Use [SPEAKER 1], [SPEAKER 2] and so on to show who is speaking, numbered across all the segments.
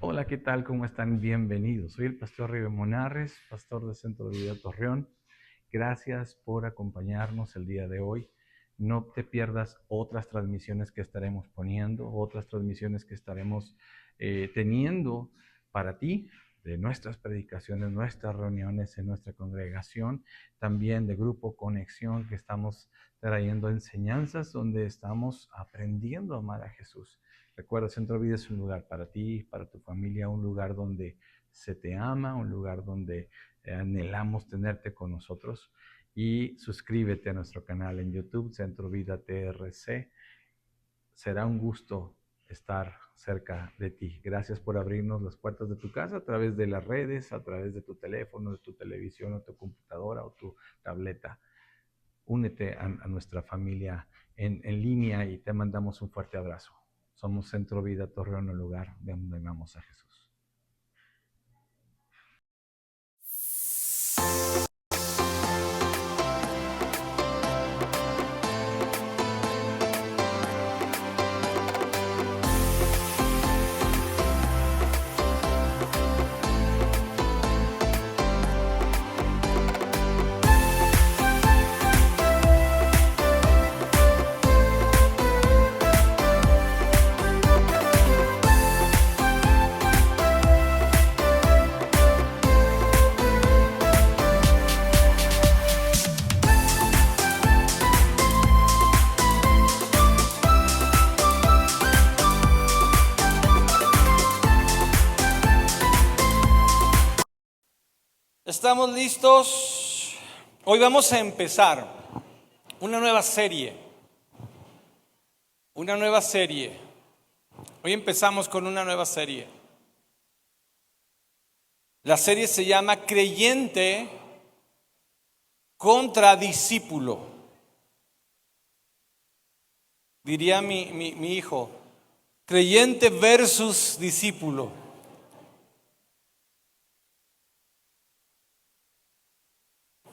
[SPEAKER 1] Hola, ¿qué tal? ¿Cómo están? Bienvenidos. Soy el pastor Ribe Monarres, pastor del Centro de Vida Torreón. Gracias por acompañarnos el día de hoy. No te pierdas otras transmisiones que estaremos poniendo, otras transmisiones que estaremos teniendo para ti, de nuestras predicaciones, nuestras reuniones en nuestra congregación, también de Grupo Conexión, que estamos trayendo enseñanzas donde estamos aprendiendo a amar a Jesús. Recuerda, Centro Vida es un lugar para ti, para tu familia, un lugar donde se te ama, un lugar donde anhelamos tenerte con nosotros. Y suscríbete a nuestro canal en YouTube, Centro Vida TRC. Será un gusto estar cerca de ti. Gracias por abrirnos las puertas de tu casa a través de las redes, a través de tu teléfono, de tu televisión, o tu computadora o tu tableta. Únete a nuestra familia en línea y te mandamos un fuerte abrazo. Somos Centro Vida Torreón, el lugar donde amamos a Jesús.
[SPEAKER 2] ¿Estamos listos? Hoy vamos a empezar una nueva serie. Hoy empezamos con una nueva serie. La serie se llama Creyente contra Discípulo. Diría mi hijo, creyente versus discípulo.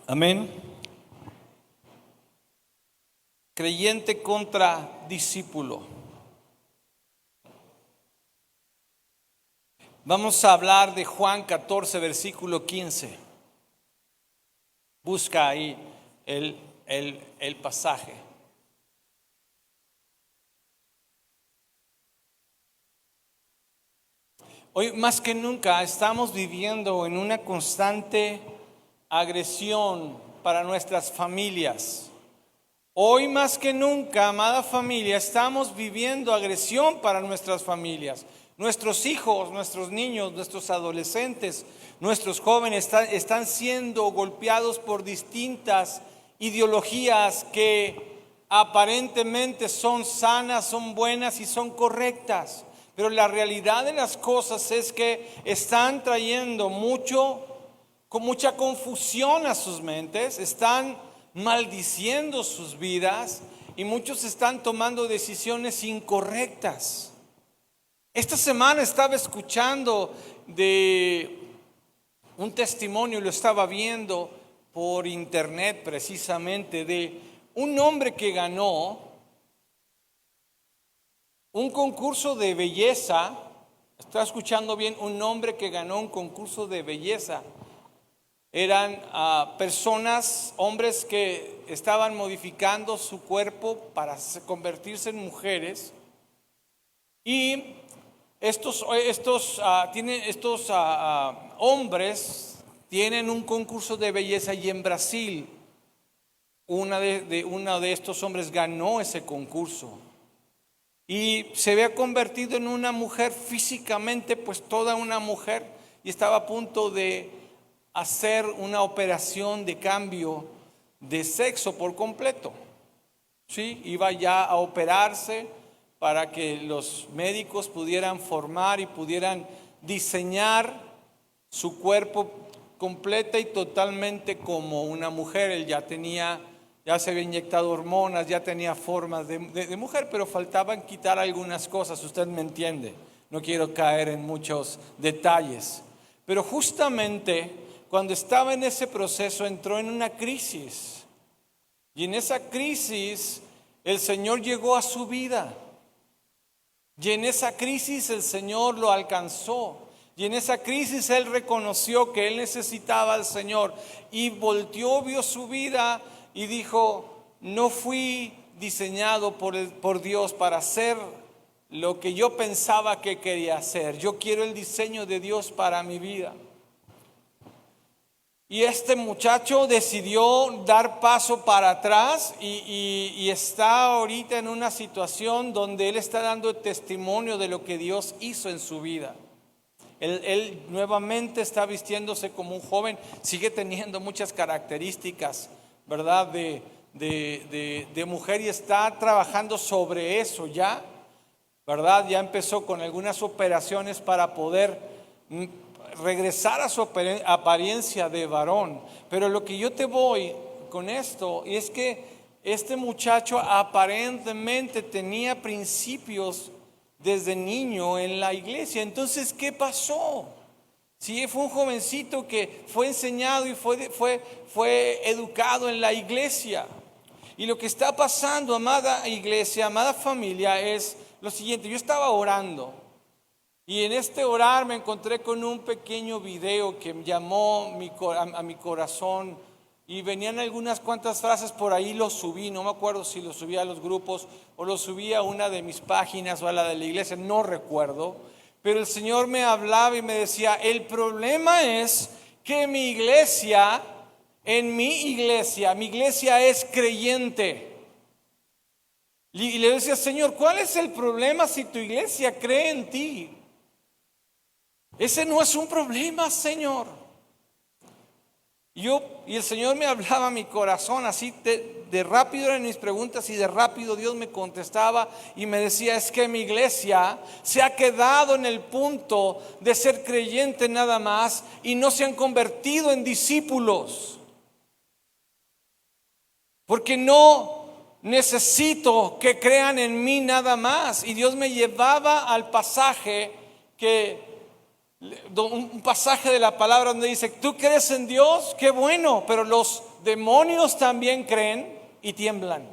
[SPEAKER 2] Amén. Creyente contra discípulo. Vamos a hablar de Juan 14, versículo 15. Busca ahí el pasaje. Hoy más que nunca estamos viviendo en una constante agresión para nuestras familias. Hoy más que nunca, amada familia, estamos viviendo agresión para nuestras familias. Nuestros hijos, nuestros niños, nuestros adolescentes, nuestros jóvenes están siendo golpeados por distintas ideologías que aparentemente son sanas, son buenas y son correctas. Pero la realidad de las cosas es que están trayendo con mucha confusión a sus mentes, están maldiciendo sus vidas y muchos están tomando decisiones incorrectas. Esta semana estaba escuchando de un testimonio, lo estaba viendo por internet precisamente, de un hombre que ganó un concurso de belleza. Estaba escuchando bien, un hombre que ganó un concurso de belleza. Eran personas, hombres que estaban modificando su cuerpo para convertirse en mujeres. Y estos hombres tienen un concurso de belleza, y en Brasil uno de estos hombres ganó ese concurso. Y se había convertido en una mujer físicamente, pues toda una mujer, y estaba a punto de hacer una operación de cambio de sexo por completo. Sí, iba ya a operarse para que los médicos pudieran formar y pudieran diseñar su cuerpo completa y totalmente como una mujer. Él ya se había inyectado hormonas, ya tenía formas de mujer, pero faltaban quitar algunas cosas, usted me entiende. No quiero caer en muchos detalles, pero justamente cuando estaba en ese proceso entró en una crisis, y en esa crisis el Señor llegó a su vida. Y en esa crisis el Señor lo alcanzó. Y en esa crisis él reconoció que él necesitaba al Señor. Y volteó, vio su vida y dijo, no fui diseñado por Dios para hacer lo que yo pensaba que quería hacer. Yo quiero el diseño de Dios para mi vida. Y este muchacho decidió dar paso para atrás y está ahorita en una situación donde él está dando testimonio de lo que Dios hizo en su vida. Él nuevamente está vistiéndose como un joven, sigue teniendo muchas características, ¿verdad? De mujer, y está trabajando sobre eso ya, ¿verdad? Ya empezó con algunas operaciones para poder regresar a su apariencia de varón. Pero lo que yo te voy con esto es que este muchacho aparentemente tenía principios desde niño en la iglesia. Entonces, ¿qué pasó? Sí, fue un jovencito que fue enseñado y fue educado en la iglesia. Y lo que está pasando, amada iglesia, amada familia, es lo siguiente. Yo estaba orando y en este orar me encontré con un pequeño video que llamó a mi corazón, y venían algunas cuantas frases por ahí. Lo subí, no me acuerdo si lo subí a los grupos o lo subí a una de mis páginas o a la de la iglesia, no recuerdo. Pero el Señor me hablaba y me decía, el problema es que mi iglesia es creyente. Y le decía, Señor, ¿cuál es el problema si tu iglesia cree en ti? Ese no es un problema, Señor. Y el Señor me hablaba a mi corazón, así de rápido eran mis preguntas y de rápido Dios me contestaba y me decía, es que mi iglesia se ha quedado en el punto de ser creyente nada más y no se han convertido en discípulos. Porque no necesito que crean en mí nada más. Y Dios me llevaba al pasaje un pasaje de la palabra donde dice, ¿tú crees en Dios? Qué bueno, pero los demonios también creen y tiemblan.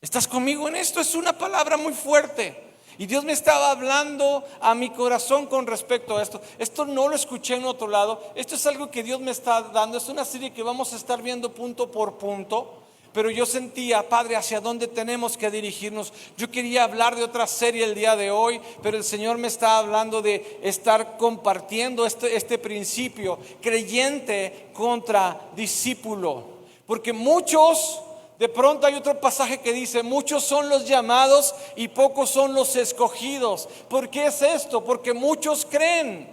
[SPEAKER 2] ¿Estás conmigo en esto? Es una palabra muy fuerte. Y Dios me estaba hablando a mi corazón con respecto a esto. Esto no lo escuché en otro lado. Esto es algo que Dios me está dando. Es una serie que vamos a estar viendo punto por punto. Pero yo sentía, Padre, hacia dónde tenemos que dirigirnos. Yo quería hablar de otra serie el día de hoy, pero el Señor me está hablando de estar compartiendo este principio, creyente contra discípulo. Porque muchos, de pronto hay otro pasaje que dice, muchos son los llamados y pocos son los escogidos. ¿Por qué es esto? Porque muchos creen,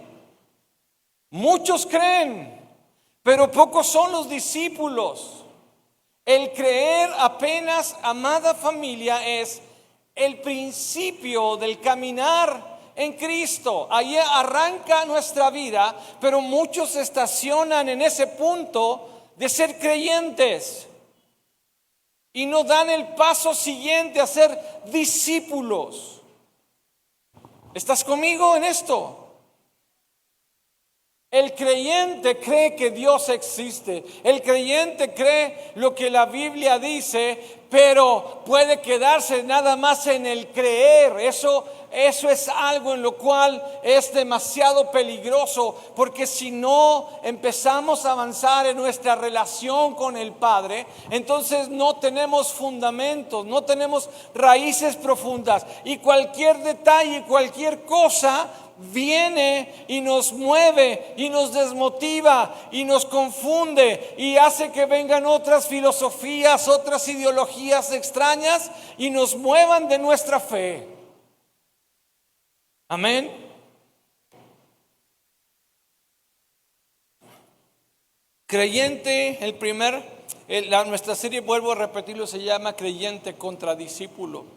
[SPEAKER 2] pero pocos son los discípulos. El creer apenas, amada familia, es el principio del caminar en Cristo. Ahí arranca nuestra vida, pero muchos se estacionan en ese punto de ser creyentes y no dan el paso siguiente a ser discípulos. ¿Estás conmigo en esto? El creyente cree que Dios existe. El creyente cree lo que la Biblia dice, pero puede quedarse nada más en el creer. Eso es algo en lo cual es demasiado peligroso, porque si no empezamos a avanzar en nuestra relación con el Padre, entonces no tenemos fundamentos, no tenemos raíces profundas, y cualquier detalle, cualquier cosa viene y nos mueve y nos desmotiva y nos confunde y hace que vengan otras filosofías, otras ideologías extrañas y nos muevan de nuestra fe. Amén. Creyente, nuestra serie, vuelvo a repetirlo, se llama Creyente contra Discípulo.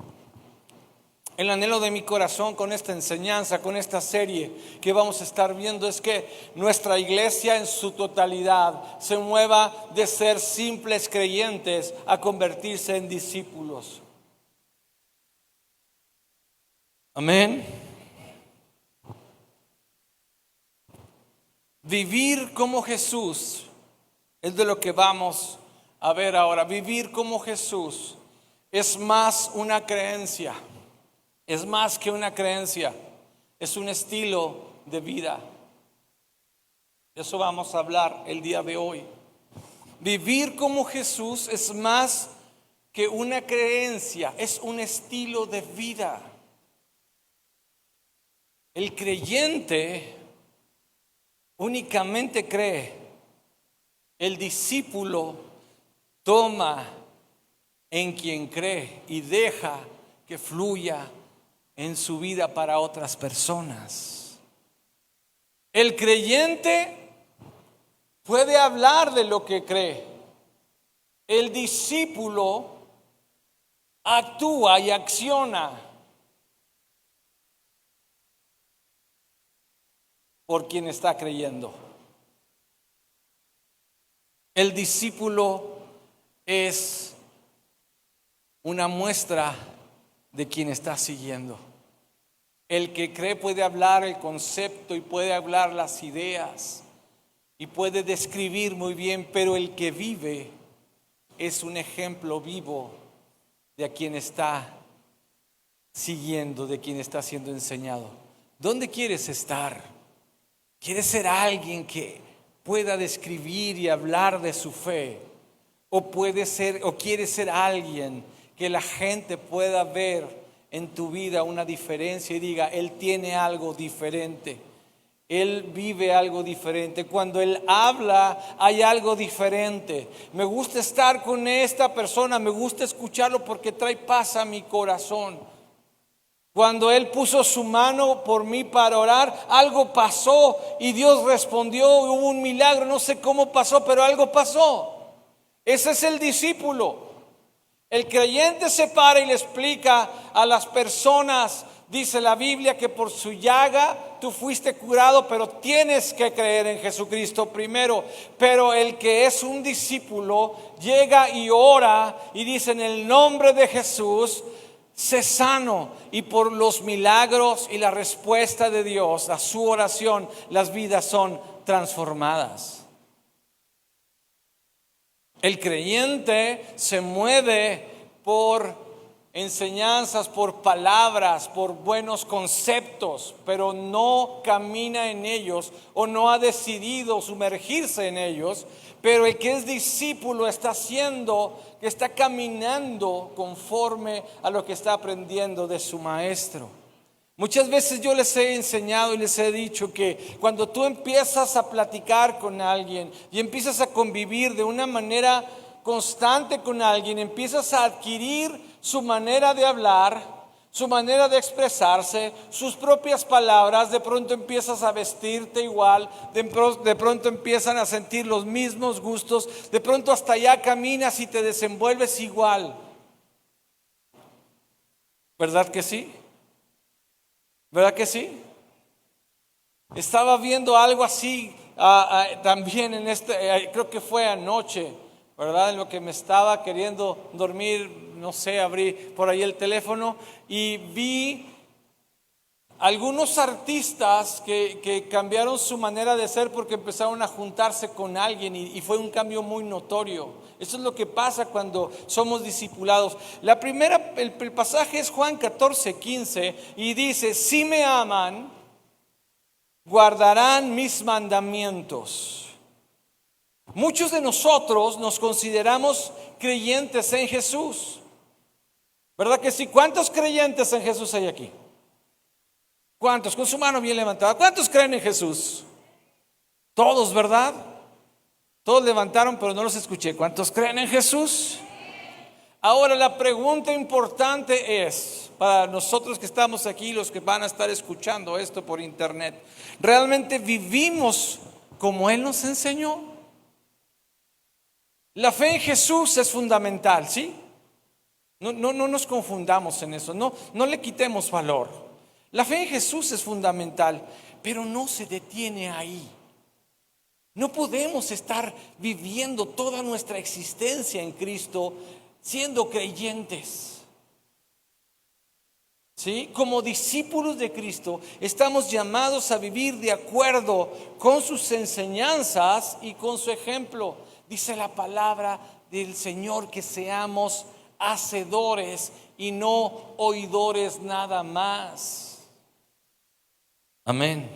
[SPEAKER 2] El anhelo de mi corazón con esta enseñanza, con esta serie que vamos a estar viendo, es que nuestra iglesia en su totalidad se mueva de ser simples creyentes a convertirse en discípulos. Amén. Vivir como Jesús es de lo que vamos a ver ahora. Vivir como Jesús es más una creencia. es más que una creencia, es un estilo de vida. De eso vamos a hablar el día de hoy. Vivir como Jesús es más que una creencia, es un estilo de vida. El creyente únicamente cree, el discípulo toma en quien cree y deja que fluya en su vida para otras personas. El creyente puede hablar de lo que cree. El discípulo actúa y acciona por quien está creyendo. El discípulo es una muestra de quien está siguiendo. El que cree puede hablar el concepto y puede hablar las ideas y puede describir muy bien, pero el que vive es un ejemplo vivo de a quien está siguiendo, de quien está siendo enseñado. ¿Dónde quieres estar? ¿Quieres ser alguien que pueda describir y hablar de su fe? ¿O quieres ser alguien que la gente pueda ver en tu vida una diferencia y diga, él tiene algo diferente, él vive algo diferente, cuando él habla hay algo diferente? Me gusta estar con esta persona, me gusta escucharlo porque trae paz a mi corazón. Cuando él puso su mano por mí para orar, algo pasó y Dios respondió, hubo un milagro, no sé cómo pasó, pero algo pasó. Ese es el discípulo. El creyente se para y le explica a las personas, dice la Biblia, que por su llaga tú fuiste curado, pero tienes que creer en Jesucristo primero. Pero el que es un discípulo llega y ora y dice, en el nombre de Jesús, sé sano. Y por los milagros y la respuesta de Dios a su oración, las vidas son transformadas. El creyente se mueve por enseñanzas, por palabras, por buenos conceptos, pero no camina en ellos o no ha decidido sumergirse en ellos. Pero el que es discípulo está caminando conforme a lo que está aprendiendo de su maestro. Muchas veces yo les he enseñado y les he dicho que cuando tú empiezas a platicar con alguien y empiezas a convivir de una manera constante con alguien, empiezas a adquirir su manera de hablar, su manera de expresarse, sus propias palabras. De pronto empiezas a vestirte igual, de pronto empiezan a sentir los mismos gustos, de pronto hasta allá caminas y te desenvuelves igual. ¿Verdad que sí? ¿Verdad que sí? Estaba viendo algo así también creo que fue anoche, ¿verdad? En lo que me estaba queriendo dormir, no sé, abrí por ahí el teléfono y vi algunos artistas que cambiaron su manera de ser porque empezaron a juntarse con alguien y fue un cambio muy notorio. Eso es lo que pasa cuando somos discipulados. El pasaje es Juan 14:15 y dice, si me aman, guardarán mis mandamientos. Muchos de nosotros nos consideramos creyentes en Jesús, ¿verdad que sí? ¿Cuántos creyentes en Jesús hay aquí? ¿Cuántos? Con su mano bien levantada. ¿Cuántos creen en Jesús? Todos, ¿verdad? Todos levantaron, pero no los escuché. ¿Cuántos creen en Jesús? Ahora la pregunta importante es, para nosotros que estamos aquí, los que van a estar escuchando esto por internet, ¿realmente vivimos como Él nos enseñó? La fe en Jesús es fundamental, ¿sí? No nos confundamos en eso, no le quitemos valor. La fe en Jesús es fundamental, pero no se detiene ahí. No podemos estar viviendo toda nuestra existencia en Cristo siendo creyentes. ¿Sí? Como discípulos de Cristo estamos llamados a vivir de acuerdo con sus enseñanzas y con su ejemplo. Dice la palabra del Señor que seamos hacedores y no oidores nada más. Amén.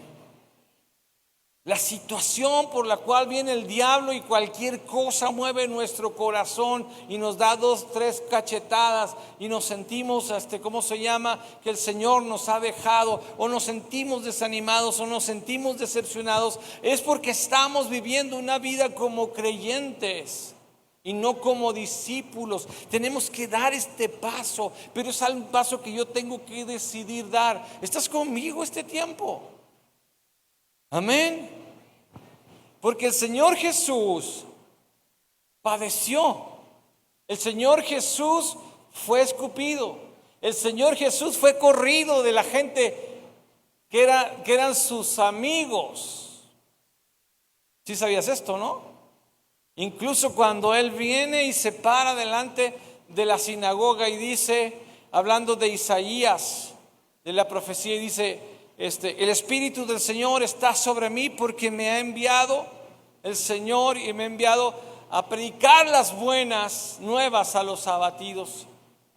[SPEAKER 2] La situación por la cual viene el diablo y cualquier cosa mueve nuestro corazón y nos da 2, 3 cachetadas y nos sentimos, que el Señor nos ha dejado, o nos sentimos desanimados o nos sentimos decepcionados, es porque estamos viviendo una vida como creyentes y no como discípulos. Tenemos que dar este paso, pero es un paso que yo tengo que decidir dar. ¿Estás conmigo este tiempo? Amén. Porque el Señor Jesús padeció. El Señor Jesús fue escupido. El Señor Jesús fue corrido de la gente que eran sus amigos. ¿Sí sabías esto, no? Incluso cuando Él viene y se para delante de la sinagoga y dice, hablando de Isaías, de la profecía, y dice, el Espíritu del Señor está sobre mí porque me ha enviado el Señor y me ha enviado a predicar las buenas nuevas a los abatidos,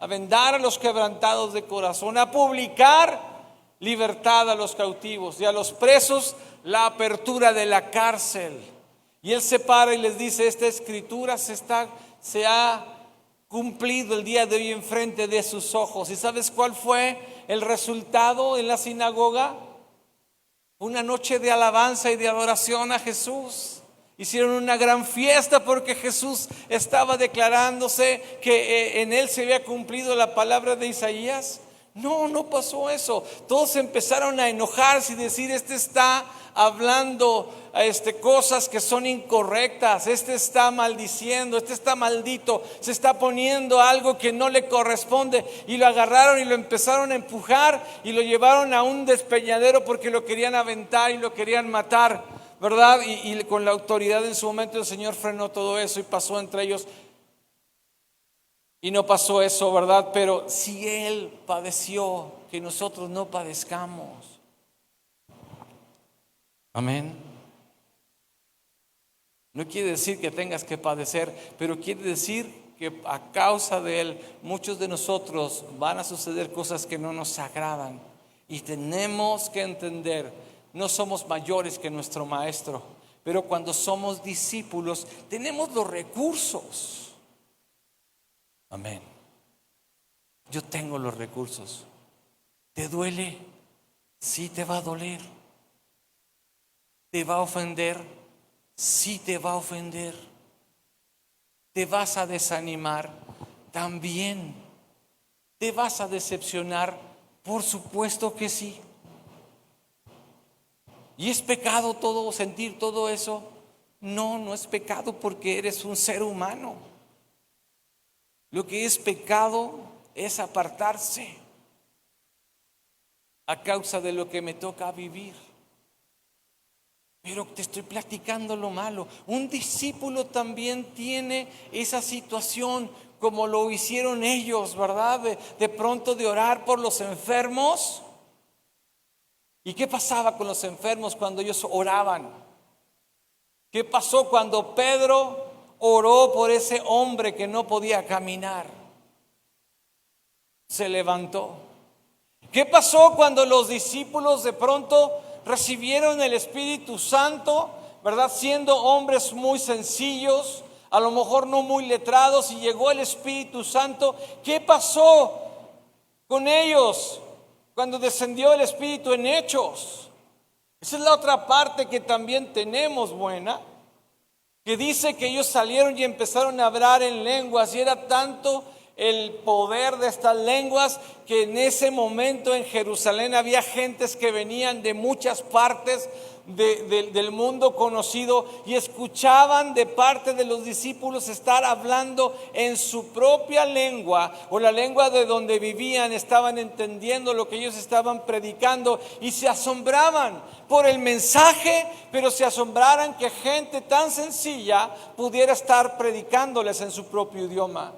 [SPEAKER 2] a vendar a los quebrantados de corazón, a publicar libertad a los cautivos y a los presos la apertura de la cárcel. Y Él se para y les dice, esta escritura se ha cumplido el día de hoy enfrente de sus ojos. ¿Y sabes cuál fue el resultado en la sinagoga? Una noche de alabanza y de adoración a Jesús. Hicieron una gran fiesta porque Jesús estaba declarándose que en Él se había cumplido la palabra de Isaías. No pasó eso. Todos empezaron a enojarse y decir, este está hablando cosas que son incorrectas, este está maldiciendo, este está maldito, se está poniendo algo que no le corresponde. Y lo agarraron y lo empezaron a empujar y lo llevaron a un despeñadero porque lo querían aventar y lo querían matar, ¿verdad? Y con la autoridad en su momento el Señor frenó todo eso y pasó entre ellos. Y no pasó eso, ¿verdad? Pero si Él padeció, que nosotros no padezcamos. Amén. No quiere decir que tengas que padecer, pero quiere decir que a causa de Él, muchos de nosotros van a suceder cosas que no nos agradan. Y tenemos que entender, no somos mayores que nuestro Maestro, pero cuando somos discípulos, tenemos los recursos. Amén. Yo tengo los recursos. ¿Te duele? Sí te va a doler. ¿Te va a ofender? Sí te va a ofender. ¿Te vas a desanimar? También. ¿Te vas a decepcionar? Por supuesto que sí. ¿Y es pecado sentir todo eso? No es pecado porque eres un ser humano. Lo que es pecado es apartarse a causa de lo que me toca vivir. Pero te estoy platicando lo malo. Un discípulo también tiene esa situación como lo hicieron ellos, ¿verdad? De pronto de orar por los enfermos. ¿Y qué pasaba con los enfermos cuando ellos oraban? ¿Qué pasó cuando Pedro oró por ese hombre que no podía caminar? Se levantó. ¿Qué pasó cuando los discípulos de pronto recibieron el Espíritu Santo, ¿verdad? Siendo hombres muy sencillos, a lo mejor no muy letrados, y llegó el Espíritu Santo. ¿Qué pasó con ellos cuando descendió el Espíritu en Hechos? Esa es la otra parte que también tenemos buena, que dice que ellos salieron y empezaron a hablar en lenguas, y era tanto el poder de estas lenguas que en ese momento en Jerusalén había gentes que venían de muchas partes del mundo conocido y escuchaban de parte de los discípulos estar hablando en su propia lengua o la lengua de donde vivían. Estaban entendiendo lo que ellos estaban predicando y se asombraban por el mensaje, pero se asombraran que gente tan sencilla pudiera estar predicándoles en su propio idioma.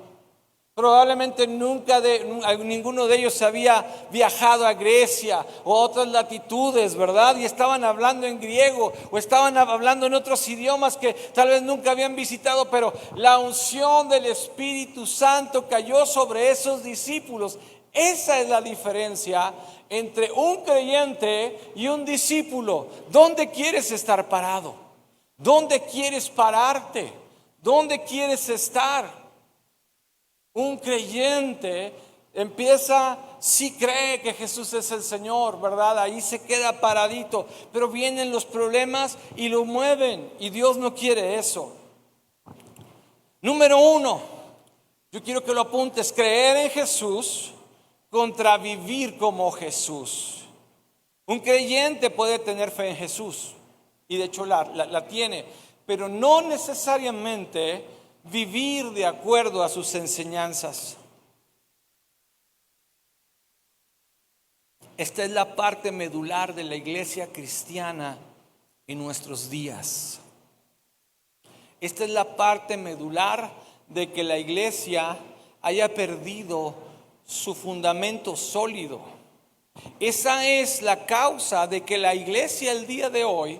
[SPEAKER 2] Probablemente ninguno de ellos había viajado a Grecia o a otras latitudes, ¿verdad? Y estaban hablando en griego o estaban hablando en otros idiomas que tal vez nunca habían visitado, pero la unción del Espíritu Santo cayó sobre esos discípulos. Esa es la diferencia entre un creyente y un discípulo. ¿Dónde quieres estar parado? ¿Dónde quieres pararte? ¿Dónde quieres estar? Un creyente empieza, sí cree que Jesús es el Señor, ¿verdad? Ahí se queda paradito, pero vienen los problemas y lo mueven, y Dios no quiere eso. Número 1, yo quiero que lo apuntes: creer en Jesús contra vivir como Jesús. Un creyente puede tener fe en Jesús, y de hecho la tiene, pero no necesariamente vivir de acuerdo a sus enseñanzas. Esta es la parte medular de la iglesia cristiana en nuestros días. Esta es la parte medular de que la iglesia haya perdido su fundamento sólido. Esa es la causa de que la iglesia el día de hoy,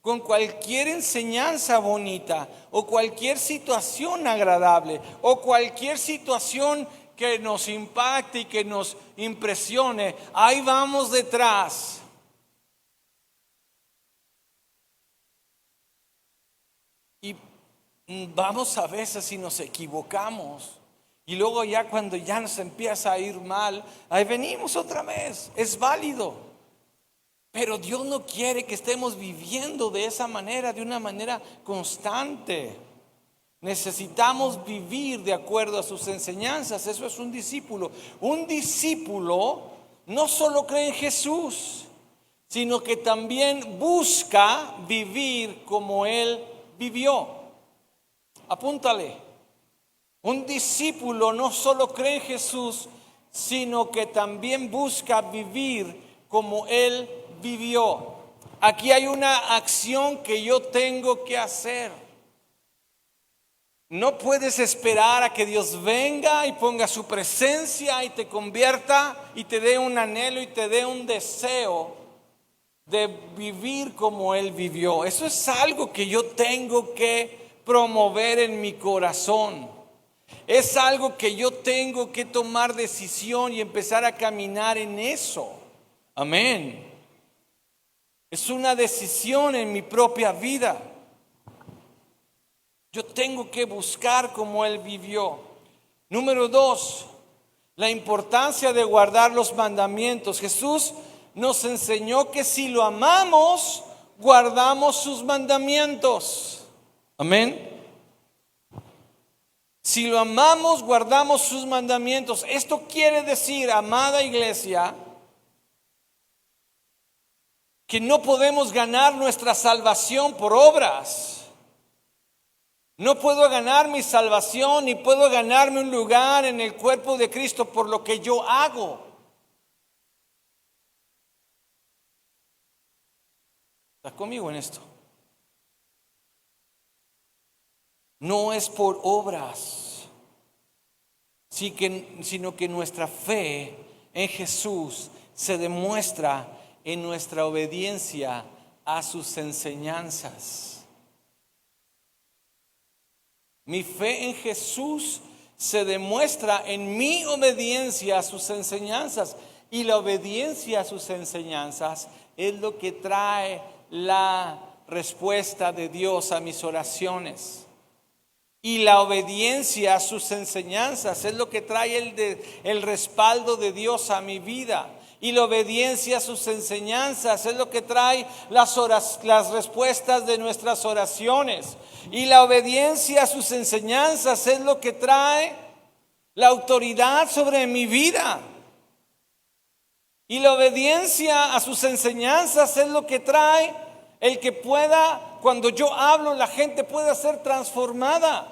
[SPEAKER 2] con cualquier enseñanza bonita o cualquier situación agradable o cualquier situación que nos impacte y que nos impresione, ahí vamos detrás. Y vamos a veces y nos equivocamos. Y luego ya cuando ya nos empieza a ir mal, ahí venimos otra vez. Es válido. Pero Dios no quiere que estemos viviendo de esa manera, de una manera constante. Necesitamos vivir de acuerdo a sus enseñanzas. Eso es un discípulo. Un discípulo no solo cree en Jesús, sino que también busca vivir como Él vivió. Apúntale. Un discípulo no solo cree en Jesús, sino que también busca vivir como Él vivió. Aquí hay una acción que yo tengo que hacer. No puedes esperar a que Dios venga y ponga su presencia y te convierta y te dé un anhelo y te dé un deseo de vivir como Él vivió. Eso es algo que yo tengo que promover en mi corazón. Es algo que yo tengo que tomar decisión y empezar a caminar en eso. Amén. Es una decisión en mi propia vida. Yo tengo que buscar como Él vivió. Número 2, la importancia de guardar los mandamientos. Jesús nos enseñó que si lo amamos, guardamos sus mandamientos. Amén. Si lo amamos, guardamos sus mandamientos. Esto quiere decir, amada iglesia, que no podemos ganar nuestra salvación por obras. No puedo ganar mi salvación ni puedo ganarme un lugar en el cuerpo de Cristo por lo que yo hago. ¿Estás conmigo en esto? No es por obras, sino que nuestra fe en Jesús se demuestra en nuestra obediencia a sus enseñanzas. Mi fe en Jesús se demuestra en mi obediencia a sus enseñanzas. Y la obediencia a sus enseñanzas es lo que trae la respuesta de Dios a mis oraciones. Y la obediencia a sus enseñanzas es lo que trae el respaldo de Dios a mi vida. Y la obediencia a sus enseñanzas es lo que trae las respuestas de nuestras oraciones. Y la obediencia a sus enseñanzas es lo que trae la autoridad sobre mi vida. Y la obediencia a sus enseñanzas es lo que trae el que pueda, cuando yo hablo, la gente pueda ser transformada.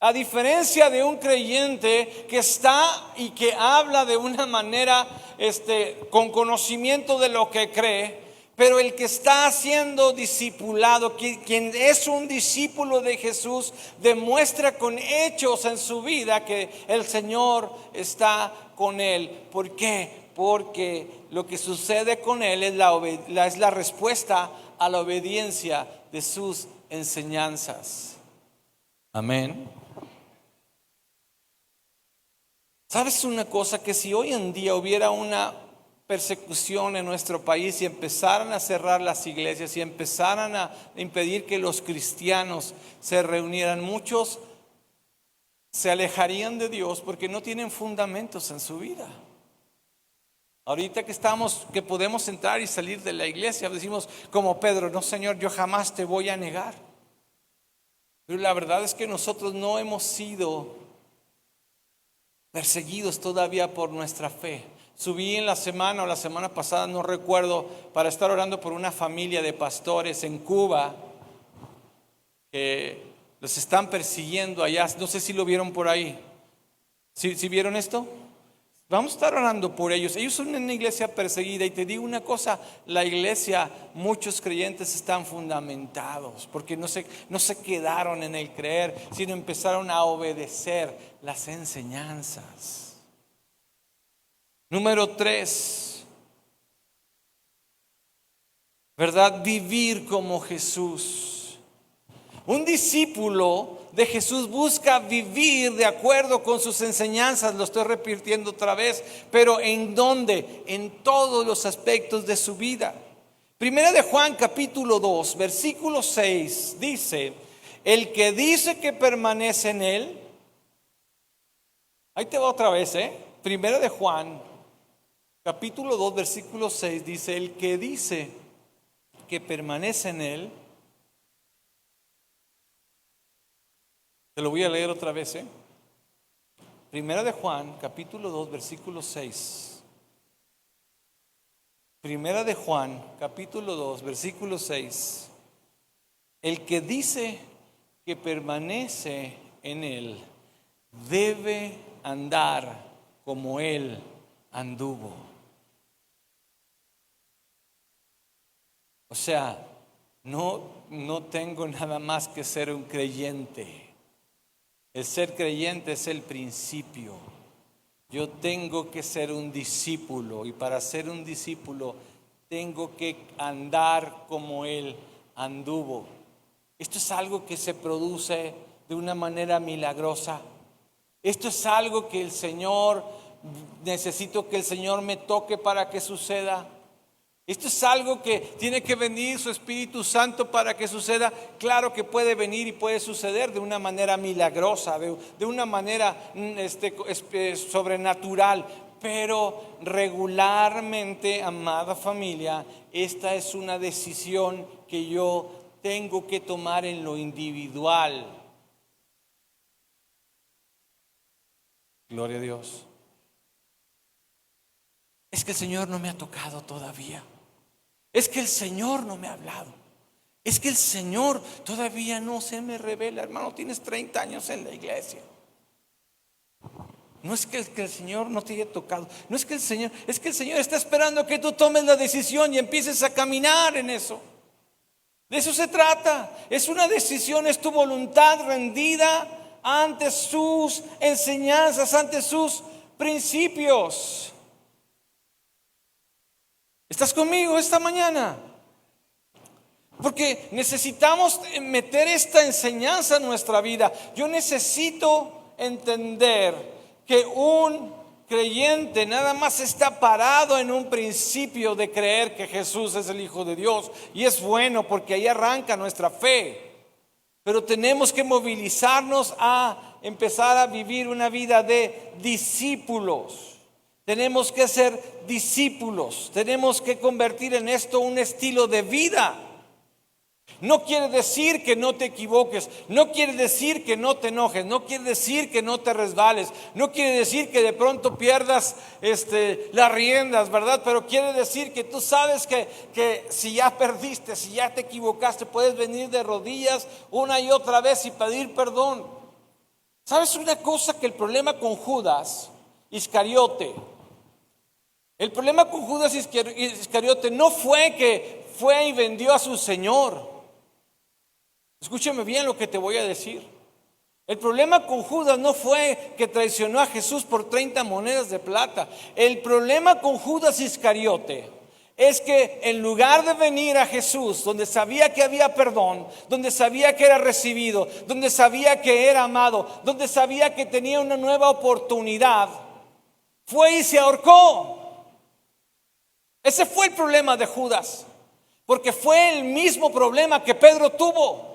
[SPEAKER 2] A diferencia de un creyente que está y que habla de una manera con conocimiento de lo que cree, Pero el que está siendo discipulado, quien es un discípulo de Jesús, demuestra con hechos en su vida que el Señor está con él. ¿Por qué? Porque lo que sucede con él es la respuesta a la obediencia de sus enseñanzas. Amén. ¿Sabes una cosa? Que si hoy en día hubiera una persecución en nuestro país y empezaran a cerrar las iglesias y empezaran a impedir que los cristianos se reunieran, muchos se alejarían de Dios porque no tienen fundamentos en su vida. Ahorita que podemos entrar y salir de la iglesia, decimos como Pedro: no, Señor, yo jamás te voy a negar. Pero la verdad es que nosotros no hemos sido perseguidos todavía por nuestra fe. Subí en la semana o la semana pasada, no recuerdo, para estar orando por una familia de pastores en Cuba que los están persiguiendo allá. No sé si lo vieron por ahí. ¿Sí vieron esto? Vamos a estar orando por ellos. Ellos son una iglesia perseguida, y te digo una cosa: la iglesia, muchos creyentes están fundamentados porque no se quedaron en el creer, sino empezaron a obedecer las enseñanzas. Número 3, ¿verdad? Vivir como Jesús. Un discípulo de Jesús busca vivir de acuerdo con sus enseñanzas. Lo estoy repitiendo otra vez, pero ¿en dónde? En todos los aspectos de su vida. Primera de Juan capítulo 2 versículo 6 dice: el que dice que permanece en él. Ahí te va otra vez, Primera de Juan capítulo 2 versículo 6 dice: el que dice que permanece en él. Te lo voy a leer otra vez, Primera de Juan, capítulo 2, versículo 6. Primera de Juan, capítulo 2, versículo 6. El que dice que permanece en él debe andar como él anduvo. O sea, no tengo nada más que ser un creyente. El ser creyente es el principio. Yo tengo que ser un discípulo, y para ser un discípulo tengo que andar como él anduvo. Esto es algo que se produce de una manera milagrosa. Esto es algo que necesito que el Señor me toque para que suceda. Esto es algo que tiene que venir su Espíritu Santo para que suceda. Claro que puede venir y puede suceder de una manera milagrosa, de una manera sobrenatural, pero regularmente, amada familia, esta es una decisión que yo tengo que tomar en lo individual. Gloria a Dios. Es que el Señor no me ha tocado todavía. Es que el Señor no me ha hablado. Es que el Señor todavía no se me revela. Hermano, tienes 30 años en la iglesia. No es que el Señor no te haya tocado. No es que el Señor está esperando que tú tomes la decisión y empieces a caminar en eso. De eso se trata. Es una decisión, es tu voluntad rendida ante sus enseñanzas, ante sus principios. ¿Estás conmigo esta mañana? Porque necesitamos meter esta enseñanza en nuestra vida. Yo necesito entender que un creyente nada más está parado en un principio de creer que Jesús es el Hijo de Dios. Y es bueno porque ahí arranca nuestra fe. Pero tenemos que movilizarnos a empezar a vivir una vida de discípulos. Tenemos que ser discípulos. Tenemos que convertir en esto un estilo de vida. No quiere decir que no te equivoques. No quiere decir que no te enojes. No quiere decir que no te resbales. No quiere decir que de pronto pierdas las riendas, ¿verdad? Pero quiere decir que tú sabes que si ya perdiste, si ya te equivocaste, puedes venir de rodillas una y otra vez y pedir perdón. ¿Sabes una cosa? Que el problema con Judas Iscariote, el problema con Judas Iscariote no fue que fue y vendió a su Señor. Escúchame bien lo que te voy a decir. El problema con Judas no fue que traicionó a Jesús por 30 monedas de plata. El problema con Judas Iscariote es que en lugar de venir a Jesús, donde sabía que había perdón, donde sabía que era recibido, donde sabía que era amado, donde sabía que tenía una nueva oportunidad, fue y se ahorcó. Ese fue el problema de Judas, porque fue el mismo problema que Pedro tuvo.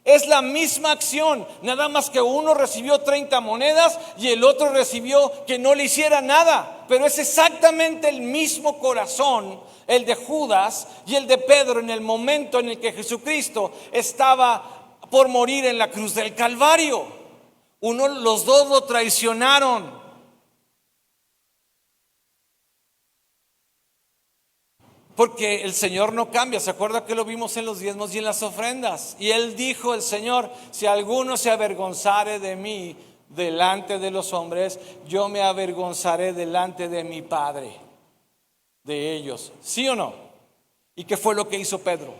[SPEAKER 2] Es la misma acción, nada más que uno recibió 30 monedas y el otro recibió que no le hiciera nada. Pero es exactamente el mismo corazón, el de Judas y el de Pedro, en el momento en el que Jesucristo estaba por morir en la cruz del Calvario. Los dos lo traicionaron. Porque el Señor no cambia. ¿Se acuerda que lo vimos en los diezmos y en las ofrendas? Y Él dijo, el Señor: si alguno se avergonzare de mí delante de los hombres, yo me avergonzaré delante de mi Padre de ellos. ¿Sí o no? ¿Y qué fue lo que hizo Pedro?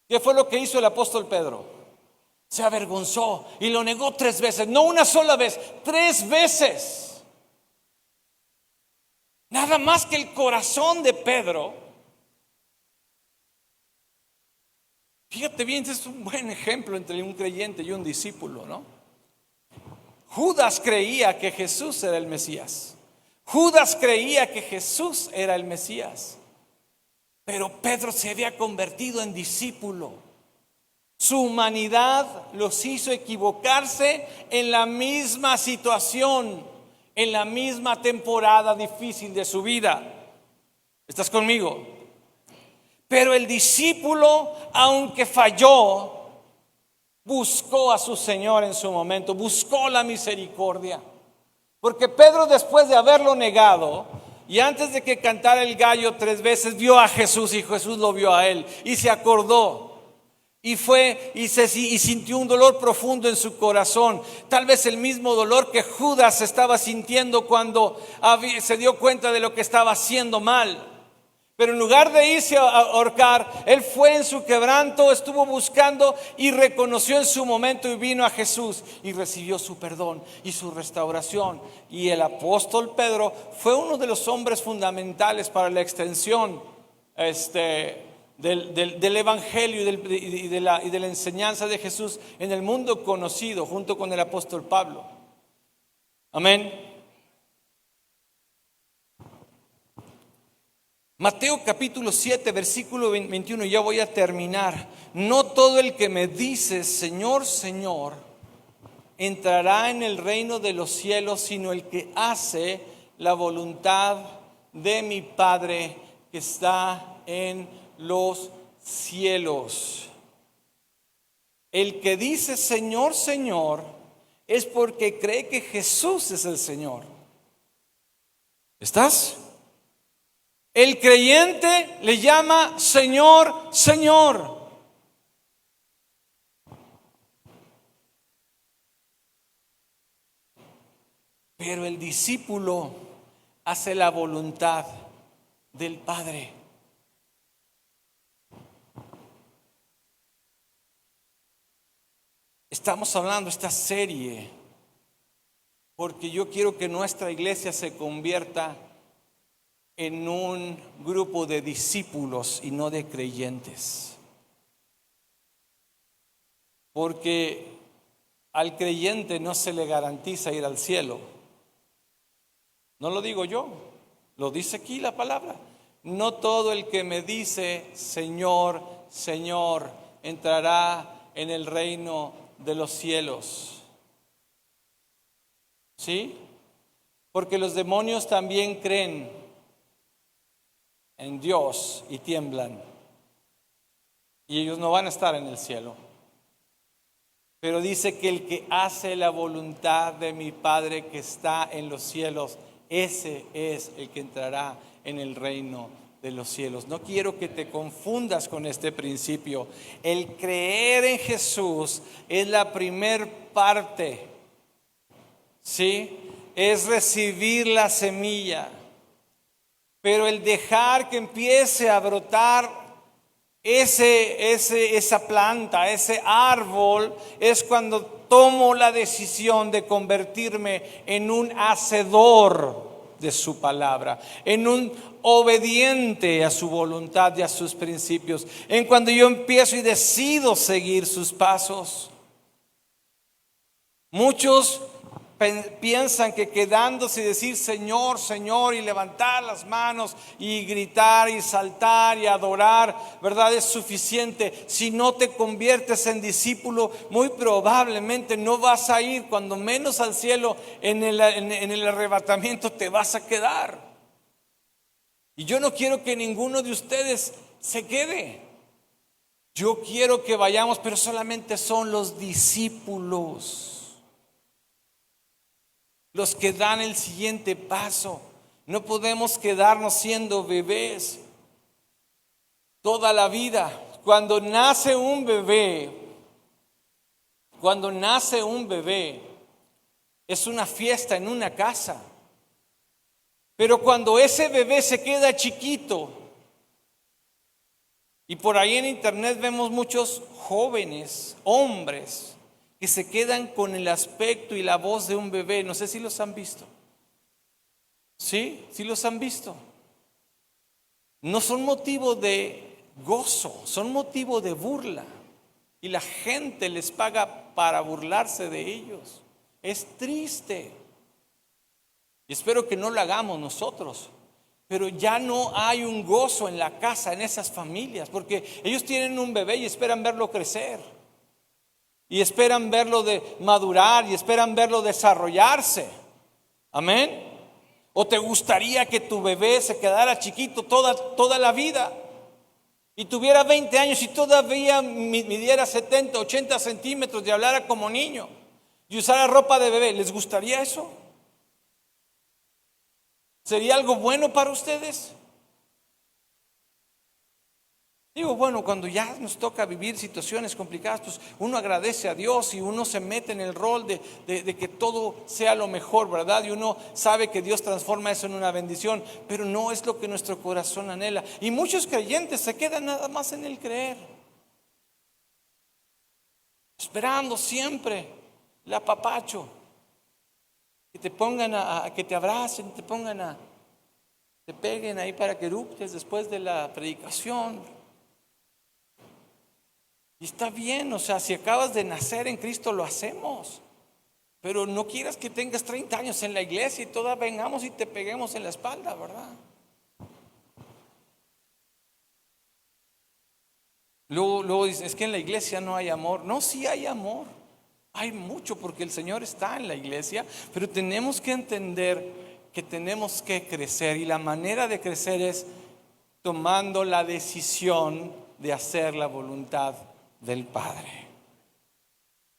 [SPEAKER 2] ¿Qué fue lo que hizo el apóstol Pedro? Se avergonzó y lo negó 3 veces. No una sola vez, 3 veces. Nada más que el corazón de Pedro. Fíjate bien, este es un buen ejemplo entre un creyente y un discípulo, ¿no? Judas creía que Jesús era el Mesías. Judas creía que Jesús era el Mesías. Pero Pedro se había convertido en discípulo. Su humanidad los hizo equivocarse en la misma situación, en la misma temporada difícil de su vida. ¿Estás conmigo? Pero el discípulo, aunque falló, buscó a su Señor en su momento, buscó la misericordia. Porque Pedro, después de haberlo negado y antes de que cantara el gallo 3 veces, vio a Jesús y Jesús lo vio a él y se acordó. Y fue y sintió un dolor profundo en su corazón. Tal vez el mismo dolor que Judas estaba sintiendo cuando se dio cuenta de lo que estaba haciendo mal. Pero en lugar de irse a ahorcar, él fue en su quebranto, estuvo buscando y reconoció en su momento y vino a Jesús y recibió su perdón y su restauración. Y el apóstol Pedro fue uno de los hombres fundamentales para la extensión del evangelio y de la enseñanza de Jesús en el mundo conocido, junto con el apóstol Pablo. Amén. Mateo capítulo 7 versículo 21, ya voy a terminar. No todo el que me dice Señor, Señor, entrará en el reino de los cielos, sino el que hace la voluntad de mi Padre que está en los cielos. El que dice Señor, Señor, es porque cree que Jesús es el Señor. ¿Estás? El creyente le llama Señor, Señor. Pero el discípulo hace la voluntad del Padre. Estamos hablando esta serie porque yo quiero que nuestra iglesia se convierta en un grupo de discípulos y no de creyentes. Porque al creyente no se le garantiza ir al cielo. No lo digo yo, lo dice aquí la palabra. No todo el que me dice Señor, Señor, entrará en el reino de los cielos. ¿Sí? Porque los demonios también creen en Dios y tiemblan. Y ellos no van a estar en el cielo. Pero dice que el que hace la voluntad de mi Padre que está en los cielos, ese es el que entrará en el reino de los cielos. No quiero que te confundas con este principio. El creer en Jesús es la primer parte, ¿sí? Es recibir la semilla. pero el dejar que empiece a brotar esa planta, ese árbol, es cuando tomo la decisión de convertirme en un hacedor de su palabra, en un obediente a su voluntad y a sus principios, en cuando yo empiezo y decido seguir sus pasos. Muchos piensan que quedándose y decir Señor, Señor, y levantar las manos y gritar y saltar y adorar, ¿verdad?, es suficiente. Si no te conviertes en discípulo, muy probablemente no vas a ir, cuando menos al cielo. En el arrebatamiento te vas a quedar. Y yo no quiero que ninguno de ustedes se quede. Yo quiero que vayamos, pero solamente son los discípulos los que dan el siguiente paso. No podemos quedarnos siendo bebés toda la vida. Cuando nace un bebé, es una fiesta en una casa. Pero cuando ese bebé se queda chiquito, y por ahí en internet vemos muchos jóvenes, hombres, que se quedan con el aspecto y la voz de un bebé. No sé si los han visto. ¿Sí? ¿Sí los han visto? No son motivo de gozo, son motivo de burla. Y la gente les paga para burlarse de ellos. Es triste. Y espero que no lo hagamos nosotros. Pero ya no hay un gozo en la casa, en esas familias, porque ellos tienen un bebé y esperan verlo crecer. Y esperan verlo madurar y esperan verlo desarrollarse. Amén. ¿O te gustaría que tu bebé se quedara chiquito toda la vida y tuviera 20 años y todavía midiera 70, 80 centímetros y hablara como niño y usara ropa de bebé? ¿Les gustaría eso? ¿Sería algo bueno para ustedes? Digo, bueno, cuando ya nos toca vivir situaciones complicadas, pues uno agradece a Dios y uno se mete en el rol de que todo sea lo mejor, ¿verdad? Y uno sabe que Dios transforma eso en una bendición, pero no es lo que nuestro corazón anhela. Y muchos creyentes se quedan nada más en el creer, esperando siempre el apapacho, que te pongan que te abracen, te peguen ahí para que eruptes después de la predicación. Y está bien, o sea, si acabas de nacer en Cristo lo hacemos. Pero no quieras que tengas 30 años en la iglesia y todas vengamos y te peguemos en la espalda, ¿verdad? Luego dices, es que en la iglesia no hay amor. No, sí hay amor. Hay mucho porque el Señor está en la iglesia, pero tenemos que entender que tenemos que crecer. Y la manera de crecer es tomando la decisión de hacer la voluntad del Padre.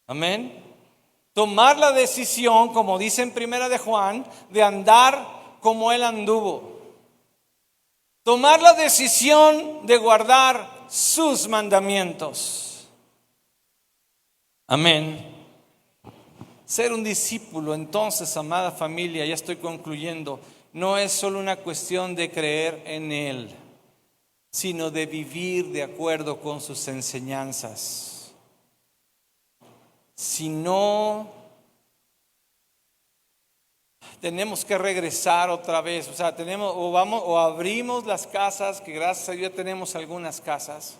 [SPEAKER 2] Amén. Tomar la decisión, como dice en Primera de Juan, de andar como Él anduvo. Tomar la decisión de guardar sus mandamientos. Amén. Ser un discípulo, entonces, amada familia, ya estoy concluyendo, no es solo una cuestión de creer en Él, sino de vivir de acuerdo con sus enseñanzas. Si no, tenemos que regresar otra vez, o sea, o abrimos las casas, que gracias a Dios tenemos algunas casas,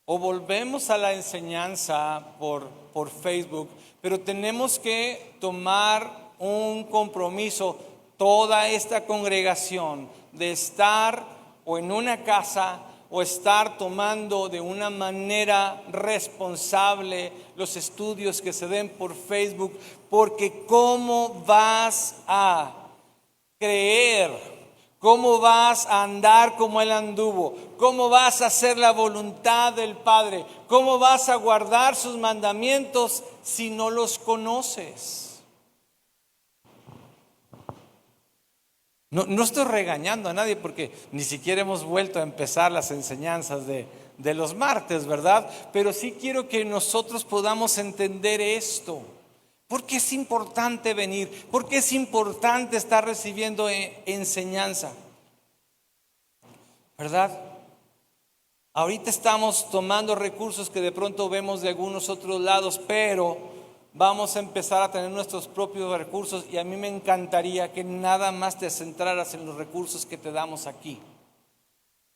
[SPEAKER 2] o volvemos a la enseñanza por Facebook, pero tenemos que tomar un compromiso, toda esta congregación, de estar o en una casa o estar tomando de una manera responsable los estudios que se den por Facebook, porque ¿cómo vas a creer? ¿Cómo vas a andar como Él anduvo? ¿Cómo vas a hacer la voluntad del Padre? ¿Cómo vas a guardar sus mandamientos si no los conoces? No estoy regañando a nadie porque ni siquiera hemos vuelto a empezar las enseñanzas de los martes, ¿verdad? Pero sí quiero que nosotros podamos entender esto. ¿Por qué es importante venir? ¿Por qué es importante estar recibiendo enseñanza? ¿verdad? Ahorita estamos tomando recursos que de pronto vemos de algunos otros lados, pero vamos a empezar a tener nuestros propios recursos, y a mí me encantaría que nada más te centraras en los recursos que te damos aquí.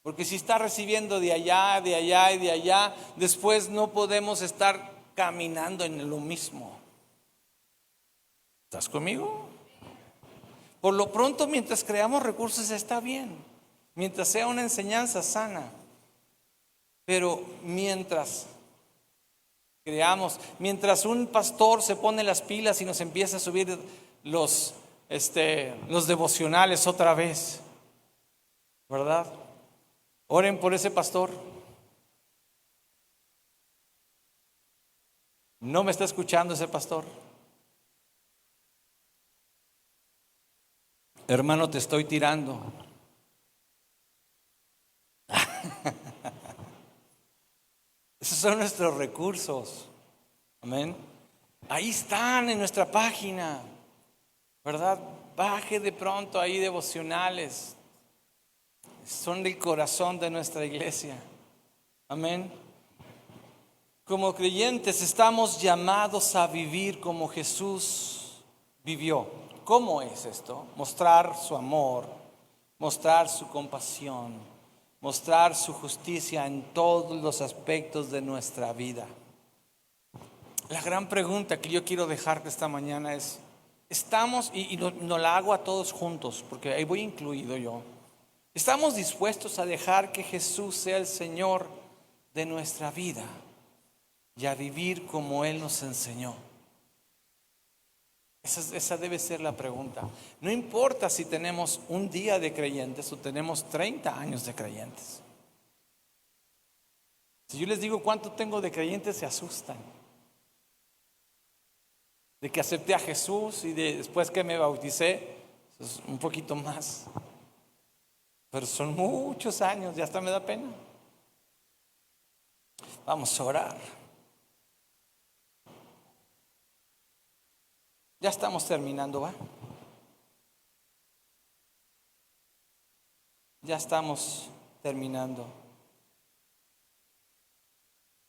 [SPEAKER 2] Porque si estás recibiendo de allá y de allá, después no podemos estar caminando en lo mismo. ¿Estás conmigo? Por lo pronto, mientras creamos recursos está bien, mientras sea una enseñanza sana. Pero mientras creamos, mientras un pastor se pone las pilas y nos empieza a subir los devocionales otra vez, ¿verdad? Oren por ese pastor. ¿No me está escuchando ese pastor? Hermano, te estoy tirando. Esos son nuestros recursos. Amén. Ahí están en nuestra página, ¿verdad? Baje de pronto ahí devocionales. Son del corazón de nuestra iglesia. Amén. Como creyentes estamos llamados a vivir como Jesús vivió. ¿Cómo es esto? Mostrar su amor, mostrar su compasión, mostrar su justicia en todos los aspectos de nuestra vida. La gran pregunta que yo quiero dejarte esta mañana es, ¿estamos, y no la hago a todos juntos, porque ahí voy incluido yo, ¿estamos dispuestos a dejar que Jesús sea el Señor de nuestra vida y a vivir como Él nos enseñó? Esa debe ser la pregunta. No importa si tenemos un día de creyentes o tenemos 30 años de creyentes. Si yo les digo cuánto tengo de creyentes, se asustan. De que acepté a Jesús y después que me bauticé, es un poquito más. Pero son muchos años, ya hasta me da pena. Vamos a orar. Ya estamos terminando, ¿va? Ya estamos terminando.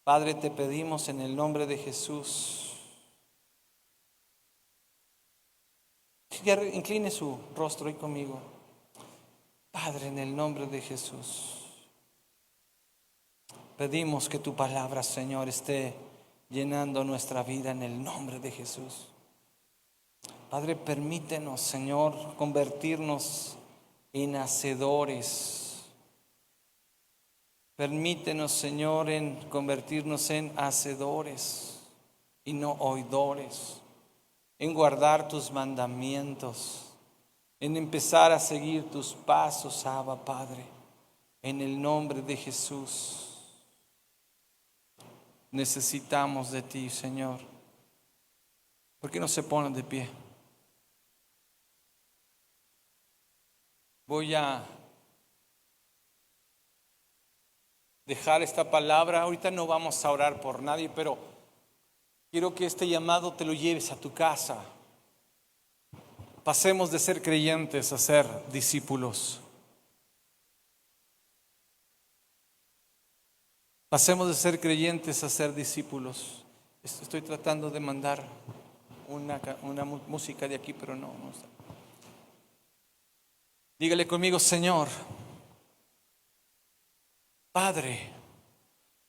[SPEAKER 2] Padre, te pedimos en el nombre de Jesús. Incline su rostro ahí conmigo. Padre, en el nombre de Jesús, pedimos que tu palabra, Señor, esté llenando nuestra vida en el nombre de Jesús. Padre, permítenos, Señor, convertirnos en hacedores. Permítenos, Señor, en convertirnos en hacedores y no oidores, en guardar tus mandamientos, en empezar a seguir tus pasos, Abba, Padre, en el nombre de Jesús. Necesitamos de ti, Señor. ¿Por qué no se ponen de pie? Voy a dejar esta palabra. Ahorita no vamos a orar por nadie, pero quiero que este llamado te lo lleves a tu casa. Pasemos de ser creyentes a ser discípulos. Pasemos de ser creyentes a ser discípulos. Estoy tratando de mandar una música de aquí, pero no está. Dígale conmigo: Señor, Padre,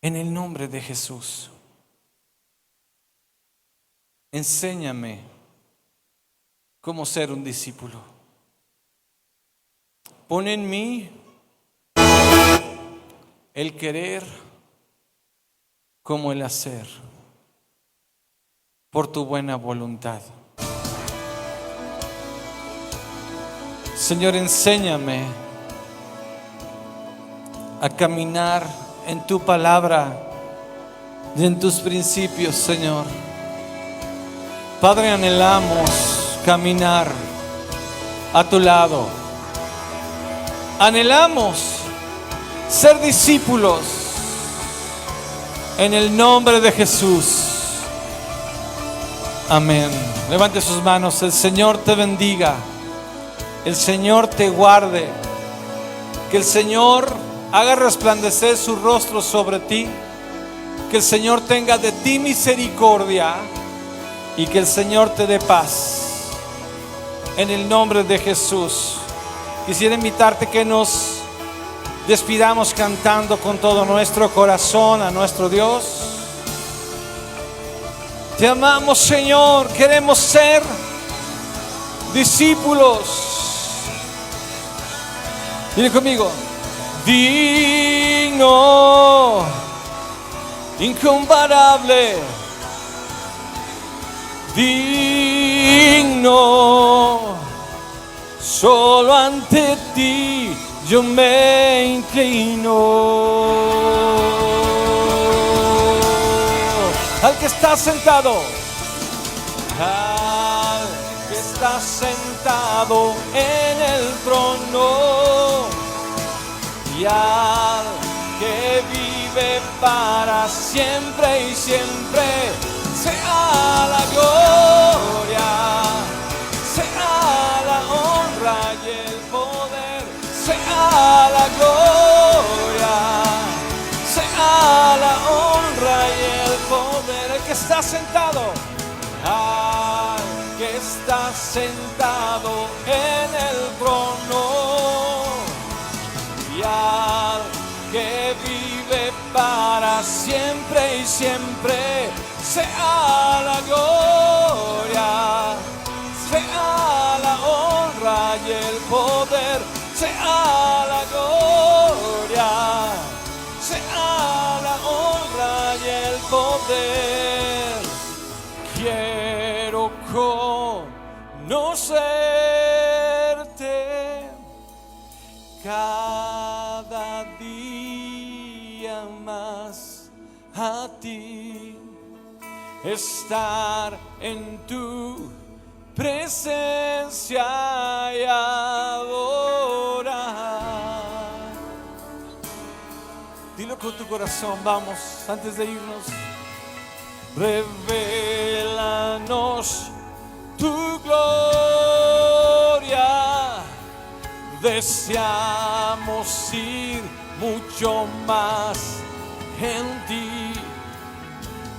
[SPEAKER 2] en el nombre de Jesús, enséñame cómo ser un discípulo. Pon en mí el querer como el hacer, por tu buena voluntad. Señor, enséñame a caminar en tu palabra y en tus principios, Señor. Padre, anhelamos caminar a tu lado. Anhelamos ser discípulos en el nombre de Jesús. Amén. Levante sus manos. El Señor te bendiga. El Señor te guarde. Que el Señor haga resplandecer su rostro sobre ti, que el Señor tenga de ti misericordia y que el Señor te dé paz. En el nombre de Jesús, quisiera invitarte que nos despidamos cantando con todo nuestro corazón a nuestro Dios. Te amamos, Señor, queremos ser discípulos. Dile conmigo: digno, incomparable, digno, solo ante ti yo me inclino. Al que está sentado, al que está sentado en el trono, y al que vive para siempre y siempre, sea la gloria, sea la honra y el poder, sea la gloria, sea la honra y el poder. El que está sentado, al que está sentado en el trono, y al que vive para siempre y siempre, sea la gloria, sea la honra y el poder, sea la gloria, sea la honra y el poder. Quiero conocerte cada día más, a ti, estar en tu presencia y adorar. Dilo con tu corazón, vamos, antes de irnos. Revélanos tu gloria, deseamos ir mucho más en ti,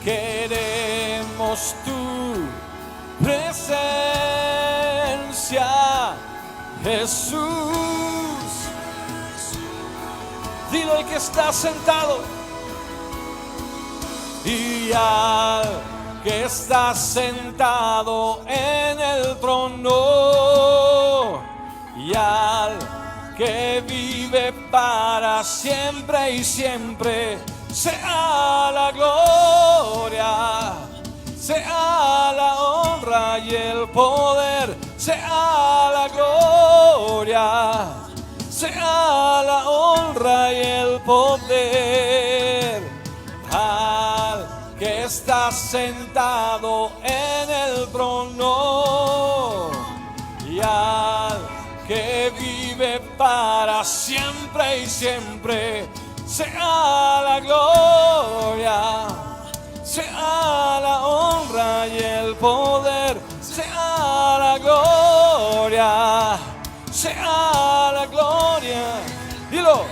[SPEAKER 2] queremos tu presencia, Jesús. Dilo: el que está sentado, y al que está sentado en el trono, y al que vive para siempre y siempre, sea la gloria, sea la honra y el poder, sea la gloria, sea la honra y el poder. Al que está sentado en el trono, y al que vive para siempre y siempre, sea la gloria, sea la honra y el poder, sea la gloria, sea la gloria. Dilo: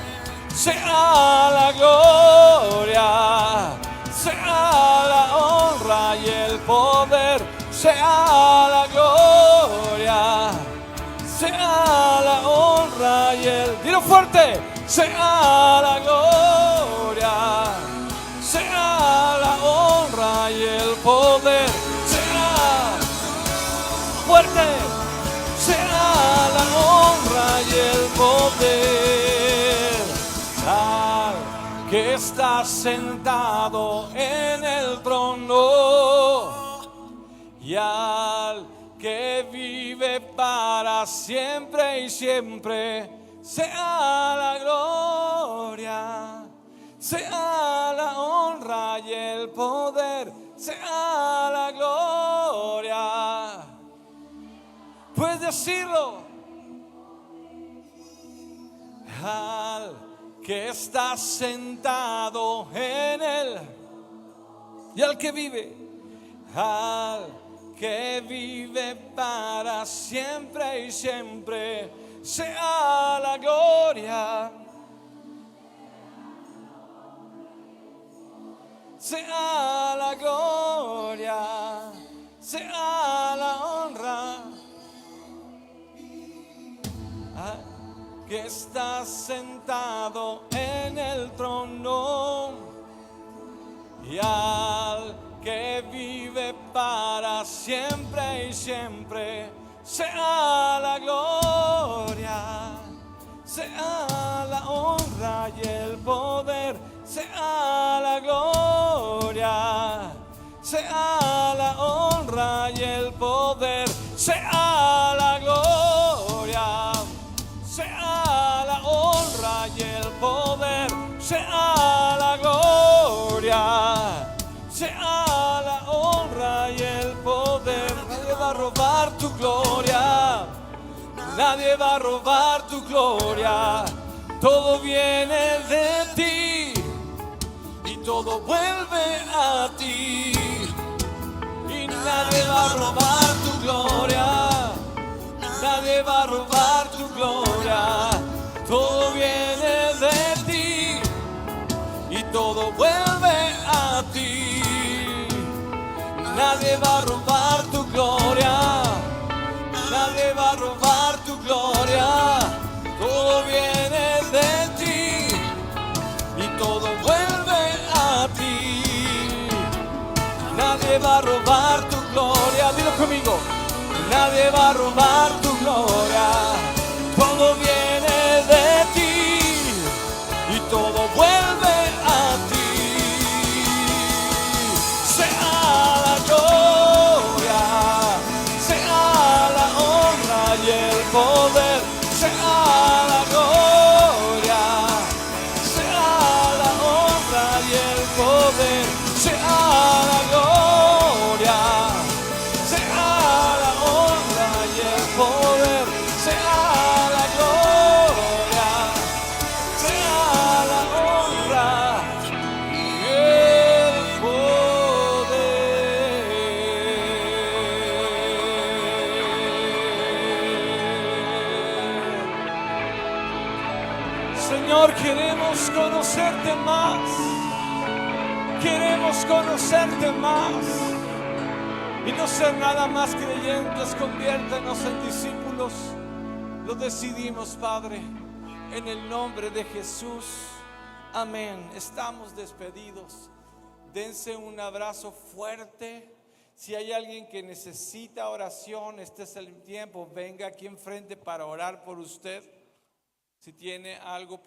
[SPEAKER 2] sea la gloria, sea la honra y el poder, sea la gloria, sea la honra y el... Dilo fuerte: sea la gloria, sea la honra y el poder, sea fuerte, sea la honra y el poder. Al que está sentado en el trono, y al que vive para siempre y siempre, sea la gloria, sea la honra y el poder, sea la gloria. Puedes decirlo. Al que está sentado en él, y al que vive para siempre y siempre, sea la gloria, sea la gloria, sea la honra. Que estás sentado en el trono y al que vive para siempre y siempre, sea la gloria, sea la honra y el poder, sea la gloria, sea la honra y el poder, sea la gloria, sea la honra y el poder, sea la gloria, sea la honra y el poder. Nadie va a robar tu gloria, nadie va a robar tu gloria. Todo viene de ti y todo vuelve a ti. Y nadie va a robar tu gloria, nadie va a robar tu gloria. Todo viene de ti y todo vuelve a ti. Nadie va a robar tu gloria, nadie va a robar tu gloria. Todo viene de ti y todo vuelve a ti. Nadie va a robar tu gloria, dilo conmigo. Nadie va a robar tu gloria. Todo viene de ti y todo vuelve a ti. Sea la gloria, sea la honra y el poder, sea la gloria, sea la honra y el poder, sea la gloria, sea la honra y el poder, sea la gloria, sea la honra y el poder. Señor, queremos conocerte más. Queremos conocerte más y no ser nada más creyentes. Conviértenos en discípulos. Lo decidimos, Padre, en el nombre de Jesús. Amén. Estamos despedidos. Dense un abrazo fuerte. Si hay alguien que necesita oración, este es el tiempo. Venga aquí enfrente para orar por usted. Si tiene algo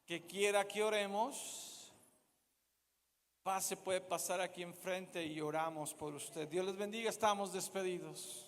[SPEAKER 2] que quiera que oremos, puede pasar aquí enfrente y oramos por usted. Dios les bendiga, estamos despedidos.